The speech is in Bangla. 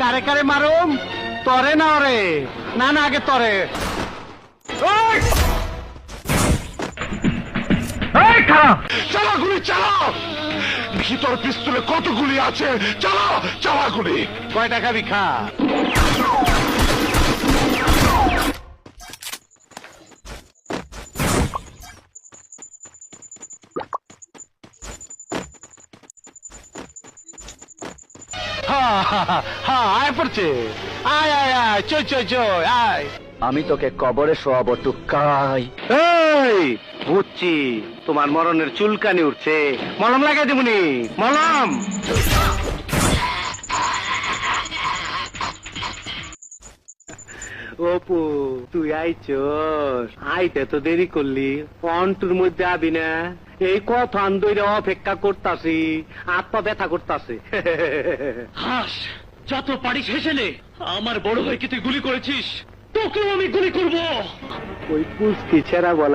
কারে কারে মারুম? তরে না ওরে? না না, আগে তরে। ওই! এই খারাপ! চালা গুলি চালাও। ভিতর পিস্তলে কত গুলি আছে, চালাও চালা গুলি। কয় টাকা বিখা? আয় পড়ছে। আয় আয় আয়, চই চই চই আয়। আমি তোকে কবরে শোয়াবো টুকাই। এই বুঝছি, তোমার মরণের চুলকানি উঠছে। মলম লাগাই দেবনি, মলম। অপু, তুই আইছস? আইতে তো দেরি করলি, অন্টুর মধ্যে আবি না? এই কথা আন্দোলনে অপেক্ষা করতাছি, হাত পা ব্যথা করতাছে। হাস, যত পারিস হেসে নে। আমার বড় ভাইকে তুই গুলি করেছিস, তোকেও আমি গুলি করবো। ওই পুষ্টি ছেড়া বলা